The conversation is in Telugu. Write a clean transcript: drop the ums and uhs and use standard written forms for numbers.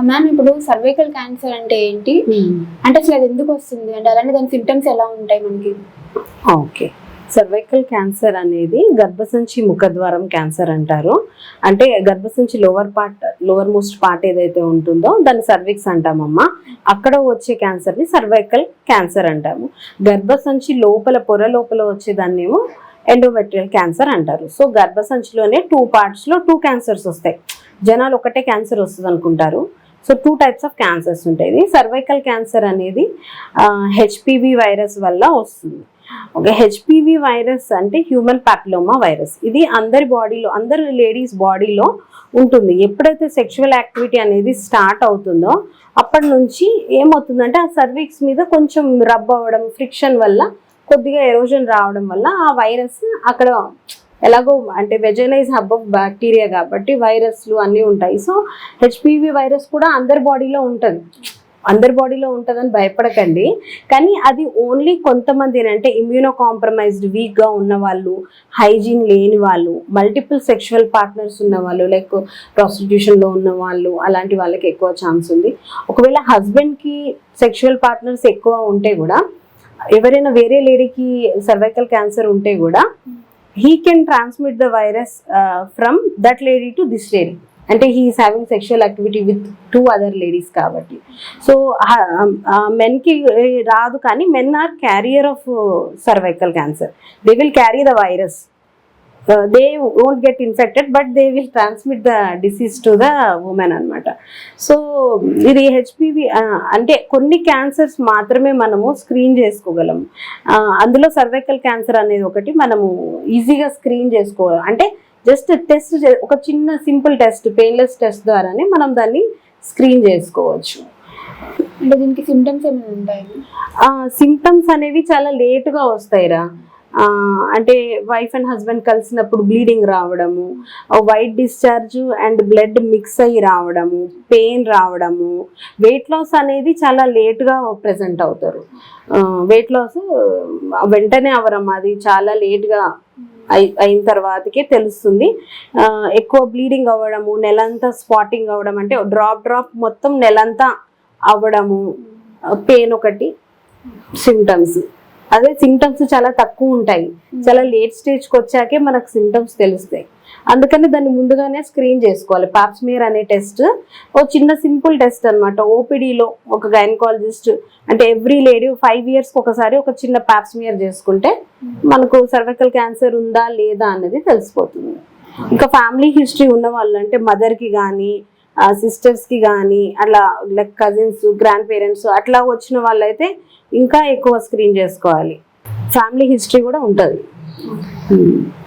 మ్యామ్ ఇప్పుడు సర్వైకల్ క్యాన్సర్ అంటే ఏంటి? అంటే అసలు అది ఎందుకు వస్తుంది? అంటే అలానే దాని సింప్టమ్స్ ఎలా ఉంటాయి మనకి? ఓకే. సర్వైకల్ క్యాన్సర్ అనేది గర్భసంచి ముఖద్వారం క్యాన్సర్ అంటారు. అంటే గర్భసంచి లోవర్ మోస్ట్ పార్ట్ ఏదైతే ఉంటుందో దాన్ని సర్విక్స్ అంటామమ్మా. అక్కడ వచ్చే క్యాన్సర్ని సర్వైకల్ క్యాన్సర్ అంటాము. గర్భసంచి పొర లోపల వచ్చేదాన్నేమో ఎండోమెట్రియల్ క్యాన్సర్ అంటారు. సో గర్భసంచిలోనే 2 పార్ట్స్లో 2 క్యాన్సర్స్ వస్తాయి. జనాలు ఒకటే క్యాన్సర్ వస్తుంది అనుకుంటారు. సో 2 టైప్స్ ఆఫ్ క్యాన్సర్స్ ఉంటాయి. సర్వైకల్ క్యాన్సర్ అనేది హెచ్పివి వైరస్ వల్ల వస్తుంది. ఓకే, హెచ్పివి వైరస్ అంటే హ్యూమన్ ప్యాపిలోమా వైరస్. ఇది అందరి లేడీస్ బాడీలో ఉంటుంది. ఎప్పుడైతే సెక్షువల్ యాక్టివిటీ అనేది స్టార్ట్ అవుతుందో అప్పటి నుంచి ఏమవుతుందంటే ఆ సర్విక్స్ మీద కొంచెం రబ్ అవ్వడం, ఫ్రిక్షన్ వల్ల కొద్దిగా ఎరోజన్ రావడం వల్ల ఆ వైరస్ అక్కడ ఎలాగో అంటే vagina is hub of bacteria కాబట్టి వైరస్లు అన్నీ ఉంటాయి. సో హెచ్పివి వైరస్ కూడా అందరి బాడీలో ఉంటుందని భయపడకండి. కానీ అది ఓన్లీ కొంతమంది అంటే ఇమ్యూనో కాంప్రమైజ్డ్ వీక్గా ఉన్న వాళ్ళు, హైజీన్ లేని వాళ్ళు, మల్టిపుల్ సెక్షువల్ పార్ట్నర్స్ ఉన్న వాళ్ళు, లైక్ ప్రాస్టిట్యూషన్లో ఉన్న వాళ్ళు, అలాంటి వాళ్ళకి ఎక్కువ ఛాన్స్ ఉంది. ఒకవేళ హస్బెండ్కి సెక్షువల్ పార్ట్నర్స్ ఎక్కువ ఉంటే కూడా, ఎవరైనా వేరే లేడీకి సర్వైకల్ క్యాన్సర్ ఉంటే కూడా he can transmit the virus from that lady to this lady. అంటే he is having sexual activity with 2 other ladies కాబట్టి. సో మెన్కి రాదు, కానీ men are carrier of cervical cancer. They will carry the virus. They won't get infected but they will transmit the disease to the women అనమాట. సో ఇది హెచ్పివి అంటే కొన్ని క్యాన్సర్స్ మాత్రమే మనము స్క్రీన్ చేసుకోగలము. అందులో సర్వైకల్ క్యాన్సర్ అనేది ఒకటి మనము ఈజీగా స్క్రీన్ చేసుకోవాలి. అంటే జస్ట్ టెస్ట్, ఒక చిన్న సింపుల్ టెస్ట్, పెయిన్లెస్ టెస్ట్ ద్వారానే మనం దాన్ని స్క్రీన్ చేసుకోవచ్చు. అంటే దీనికి సిమ్టమ్స్ ఏమైనా ఉంటాయి? సిమ్టమ్స్ అనేవి చాలా లేటుగా వస్తాయిరా. అంటే వైఫ్ అండ్ హస్బెండ్ కలిసినప్పుడు బ్లీడింగ్ రావడము, white discharge and blood mix అయ్యి రావడము, పెయిన్ రావడము, వెయిట్ లాస్ అనేది చాలా లేట్గా ప్రెజెంట్ అవుతారు. వెయిట్ లాస్ వెంటనే అవరం, అది చాలా లేట్గా అయిన తర్వాతకే తెలుస్తుంది. ఎక్కువ బ్లీడింగ్ అవ్వడము, నెలంతా స్పాటింగ్ అవ్వడం, అంటే డ్రాప్ మొత్తం నెలంతా అవ్వడము, పెయిన్ ఒకటి సిమ్టమ్స్. అదే సిమ్టమ్స్ చాలా తక్కువ ఉంటాయి. చాలా లేట్ స్టేజ్కి వచ్చాకే మనకు సిమ్టమ్స్ తెలుస్తాయి. అందుకని దాన్ని ముందుగానే స్క్రీన్ చేసుకోవాలి. పాప్స్మియర్ అనే టెస్ట్ ఓ చిన్న సింపుల్ టెస్ట్ అనమాట. ఓపీడీలో ఒక గైనకాలజిస్ట్ అంటే ఎవ్రీ లేడీ 5 yearsకి ఒకసారి ఒక చిన్న పాప్స్మియర్ చేసుకుంటే మనకు సర్వైకల్ క్యాన్సర్ ఉందా లేదా అన్నది తెలిసిపోతుంది. ఇంకా ఫ్యామిలీ హిస్టరీ ఉన్న వాళ్ళు, అంటే మదర్కి కానీ సిస్టర్స్కి కానీ అట్లా, లైక్ కజిన్స్, గ్రాండ్ పేరెంట్స్ అట్లా వచ్చిన వాళ్ళైతే ఇంకా ఎక్కువ స్క్రీన్ చేసుకోవాలి. ఫ్యామిలీ హిస్టరీ కూడా ఉంటుంది.